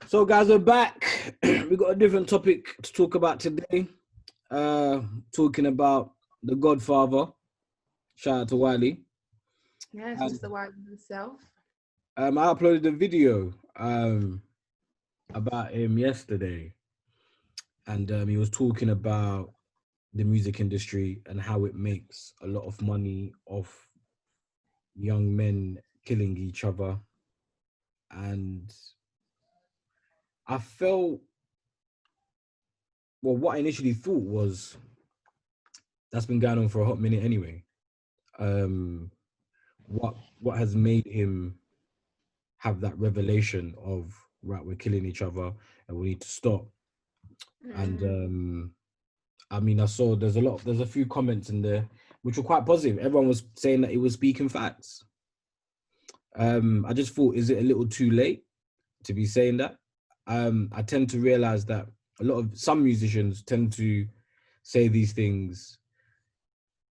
So, guys, we're back. We got a different topic to talk about today. Talking about the Godfather. Shout out to Wiley. Yes, And, Mr. Wiley himself. I uploaded a video about him yesterday, and he was talking about the music industry and how it makes a lot of money off young men killing each other. And I felt, well, what I initially thought was that's been going on for a hot minute anyway. Um, what has made him have that revelation of, right, we're killing each other and we need to stop? And I mean, I saw there's a few comments in there which were quite positive. Everyone was saying that he was speaking facts. I just thought, is it a little too late to be saying that? I tend to realize that some musicians tend to say these things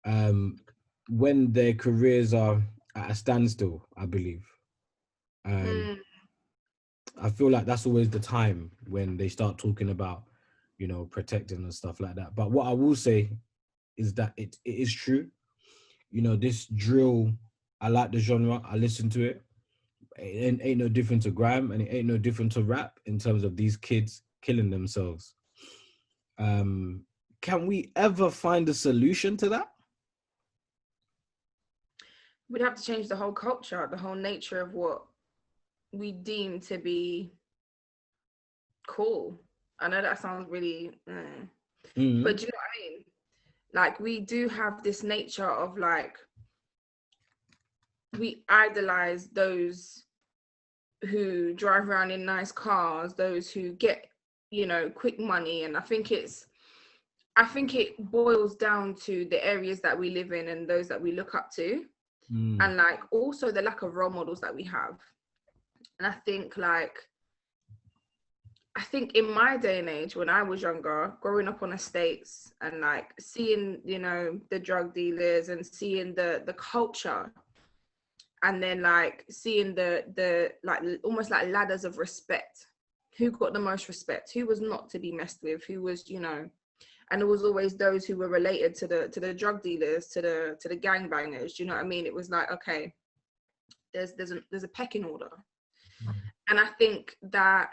when their careers are at a standstill, I believe. Um, I feel like that's always the time when they start talking about, protecting and stuff like that. But what I will say is that it is true. This drill, I like the genre. I listen to it. It ain't no different to grime, and it ain't no different to rap in terms of these kids killing themselves. Can we ever find a solution to that? We'd have to change the whole culture, the whole nature of what we deem to be cool. I know that sounds really, but do you know what I mean? Like, we do have this nature of, like, we idolize those who drive around in nice cars, those who get, quick money. And I think it boils down to the areas that we live in and those that we look up to. And, like, also the lack of role models that we have. And I think in my day and age, when I was younger, growing up on estates and, like, seeing, the drug dealers and seeing the culture, and then, like, seeing the like almost like ladders of respect, who got the most respect, who was not to be messed with, who was, and it was always those who were related to the drug dealers, to the gangbangers. Do you know what I mean? It was like, okay, there's a pecking order. And I think that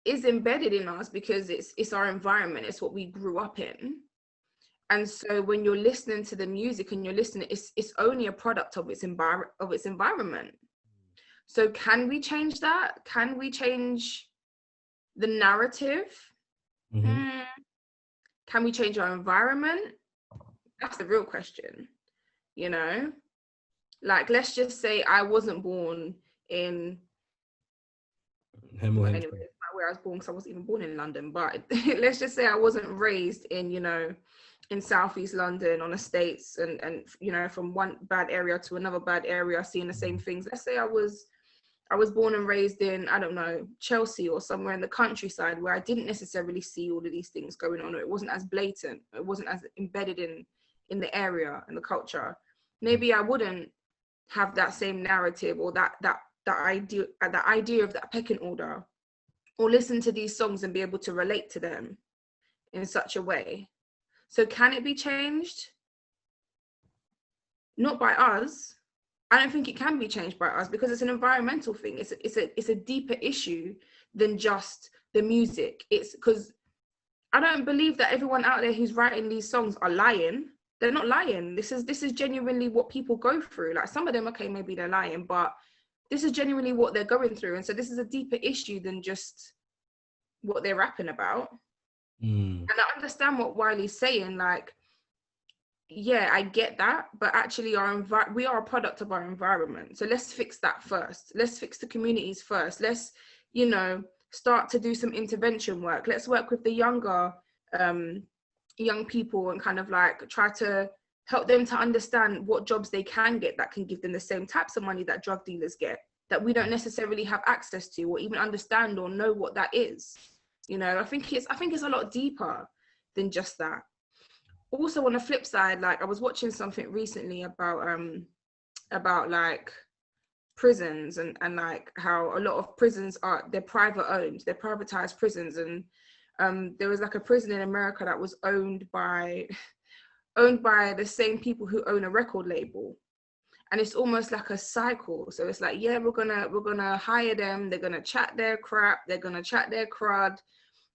is embedded in us because it's our environment, it's what we grew up in. And so when you're listening to the music and you're listening, it's only a product of its environment. So can we change that? Can we change the narrative? Can we change our environment? That's the real question. Like, let's just say I wasn't born in anyway, where I was born, because I wasn't even born in London, but let's just say I wasn't raised in in Southeast London on estates and from one bad area to another bad area, seeing the same things. Let's say I was born and raised in, I don't know, Chelsea or somewhere in the countryside where I didn't necessarily see all of these things going on, or it wasn't as blatant, it wasn't as embedded in the area and the culture. Maybe I wouldn't have that same narrative or that idea of that pecking order, or listen to these songs and be able to relate to them in such a way. So can it be changed? Not by us. I don't think it can be changed by us, because it's an environmental thing. It's a deeper issue than just the music. It's because I don't believe that everyone out there who's writing these songs are lying. They're not lying. This is genuinely what people go through. Like, some of them, okay, maybe they're lying, but this is genuinely what they're going through. And so this is a deeper issue than just what they're rapping about. And I understand what Wiley's saying. Like, yeah, I get that, but actually we are a product of our environment. So let's fix that first. Let's fix the communities first. Let's, start to do some intervention work. Let's work with the younger young people and kind of like try to help them to understand what jobs they can get that can give them the same types of money that drug dealers get, that we don't necessarily have access to or even understand or know what that is. I think it's a lot deeper than just that. Also, on the flip side, like, I was watching something recently about like prisons and like how a lot of prisons they're private owned, they're privatized prisons. And there was like a prison in America that was owned by the same people who own a record label. And it's almost like a cycle. So it's like, yeah, we're gonna hire them, they're gonna chat their crap, they're gonna chat their crud,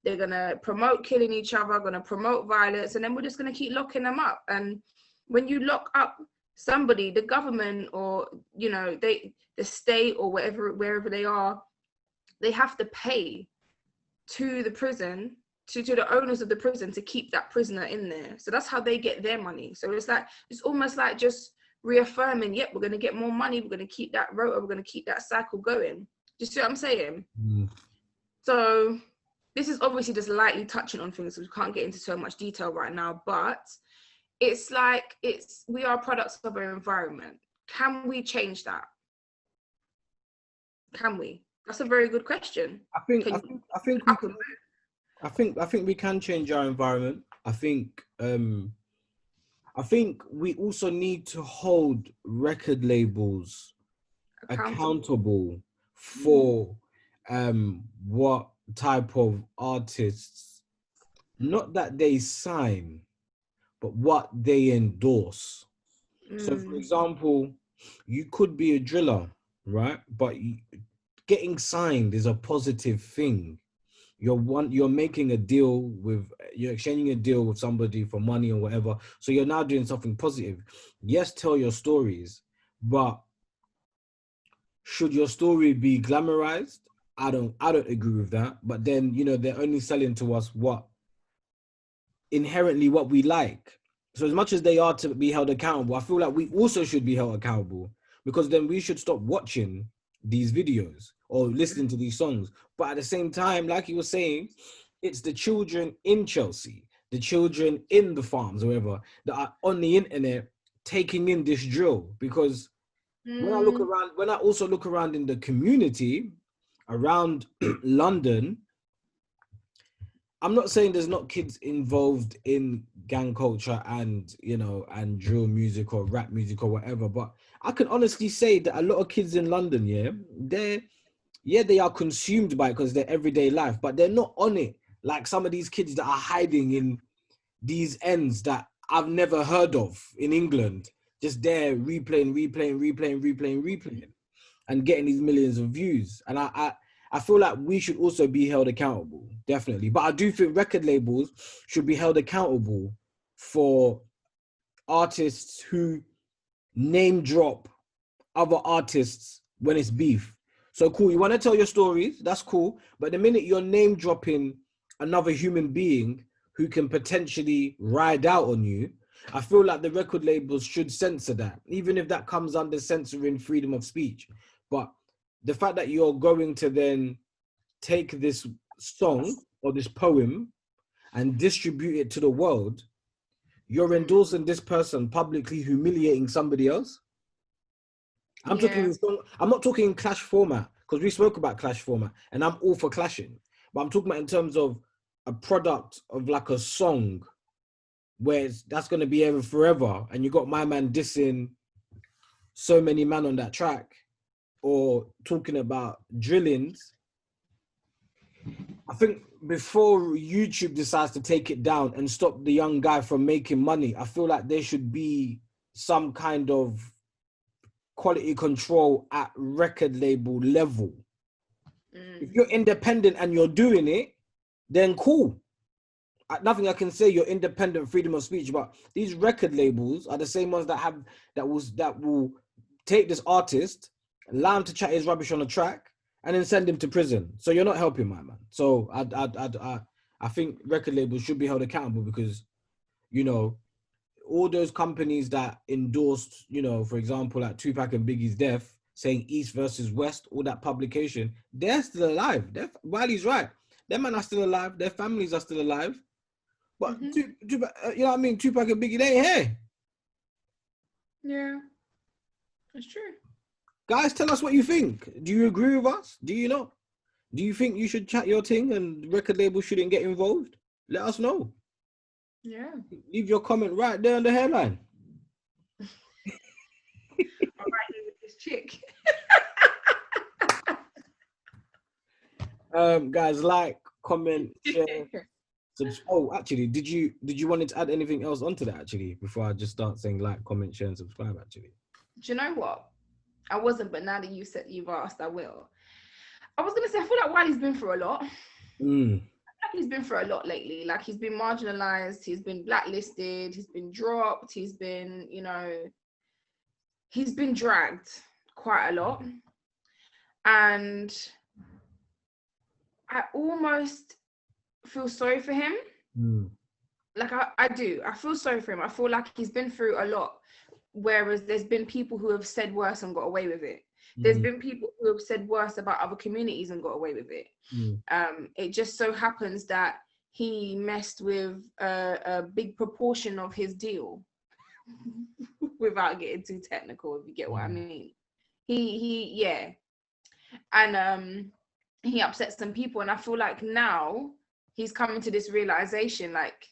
they're gonna promote killing each other, gonna promote violence, and then we're just gonna keep locking them up. And when you lock up somebody, the government, or you know, the state or wherever they are, they have to pay to the prison, to the owners of the prison, to keep that prisoner in there. So that's how they get their money. So it's like, it's almost like just reaffirming, yep, we're going to get more money, we're going to keep that rota, we're going to keep that cycle going. Do you see what I'm saying? So this is obviously just lightly touching on things, so we can't get into so much detail right now, but it's like, we are products of our environment. Can we change that? Can we? That's a very good question. I think we can change our environment. I think we also need to hold record labels accountable for what type of artists, not that they sign, but what they endorse. So for example, you could be a driller, right? But getting signed is a positive thing. You're making a deal with, you're exchanging a deal with somebody for money or whatever. So you're now doing something positive. Yes, tell your stories, but should your story be glamorized? I don't agree with that. But then, you know, they're only selling to us what we like. So as much as they are to be held accountable, I feel like we also should be held accountable, because then we should stop watching these videos or listening to these songs. But at the same time, like you were saying, it's the children in Chelsea, the children in the farms, or whatever, that are on the internet taking in this drill. Because when I also look around in the community around London, I'm not saying there's not kids involved in gang culture and, you know, and drill music or rap music or whatever, but I can honestly say that a lot of kids in London, they are consumed by it because their everyday life, but they're not on it like some of these kids that are hiding in these ends that I've never heard of in England, just there replaying and getting these millions of views. And I feel like we should also be held accountable, definitely. But I do think record labels should be held accountable for artists who name drop other artists when it's beef. So cool, you want to tell your stories, that's cool. But the minute you're name dropping another human being who can potentially ride out on you, I feel like the record labels should censor that, even if that comes under censoring freedom of speech. But the fact that you're going to then take this song or this poem and distribute it to the world, you're endorsing this person publicly humiliating somebody else. I'm not talking in clash format, because we spoke about clash format and I'm all for clashing, but I'm talking about in terms of a product of like a song where that's going to be ever forever, and you got my man dissing so many man on that track, or talking about drillings. I think before YouTube decides to take it down and stop the young guy from making money, I feel like there should be some kind of quality control at record label level. If you're independent and you're doing it, then cool. Nothing I can say, you're independent, freedom of speech. But these record labels are the same ones that will take this artist, allow him to chat his rubbish on a track, and then send him to prison. So you're not helping my man. So I think record labels should be held accountable, because, you know, all those companies that endorsed, you know, for example, like Tupac and Biggie's death, saying East versus West, all that publication, they're still alive. Wiley's right. Their men are still alive. Their families are still alive. But, Tupac, you know what I mean? Tupac and Biggie, they ain't here. Yeah, that's true. Guys, tell us what you think. Do you agree with us? Do you not? Do you think you should chat your thing and record labels shouldn't get involved? Let us know. Yeah. Leave your comment right there on the headline. I'm right here with this chick. Guys, like, comment, share. Oh, actually, did you want to add anything else onto that actually before I just start saying like, comment, share, and subscribe? Actually, Do you know what? I wasn't, but now that you've asked, I will. I was gonna say, I feel like Wiley's been through a lot. He's been through a lot lately. Like, he's been marginalized, he's been blacklisted, he's been dropped, he's been, he's been dragged quite a lot. And I almost feel sorry for him. Like, I do. I feel sorry for him. I feel like he's been through a lot, whereas there's been people who have said worse and got away with it. There's been people who have said worse about other communities and got away with it. It just so happens that he messed with a big proportion of his deal, without getting too technical, if you get what I mean. Yeah. And he upset some people, and I feel like now he's coming to this realization, like,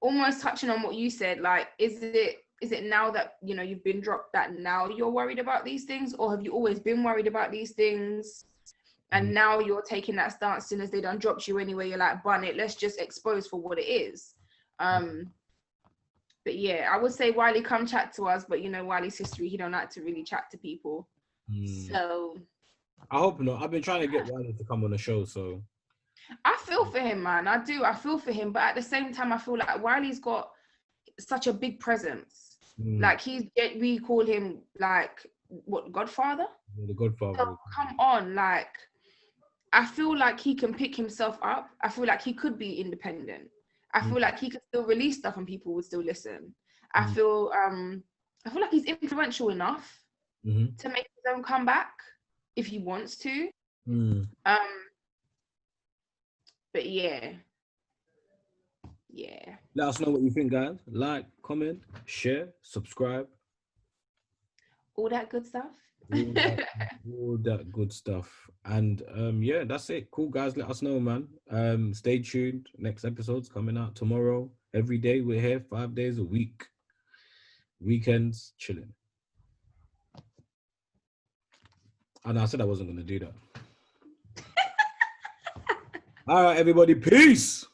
almost touching on what you said, like, is it now that you've been dropped that now you're worried about these things, or have you always been worried about these things and now you're taking that stance? Soon as they done dropped you anyway, you're like, bun it, let's just expose for what it is. But yeah, I would say, Wiley, come chat to us, but Wiley's history, he don't like to really chat to people. So I hope not. I've been trying to get Wiley to come on the show, so I feel for him, man. I do. I feel for him, but at the same time, I feel like Wiley's got such a big presence. Like, we call him like, what, Godfather? Yeah, the Godfather. So come on, like, I feel like he can pick himself up. I feel like he could be independent. I feel like he could still release stuff and people would still listen. I feel like he's influential enough to make his own comeback if he wants to. But yeah. Let us know what you think, guys. Like, comment, share, subscribe. All that good stuff. all that good stuff. And yeah, that's it. Cool, guys. Let us know, man. Stay tuned. Next episode's coming out tomorrow. Every day we're here, 5 days a week. Weekends, chilling. And I said I wasn't going to do that. All right, everybody. Peace.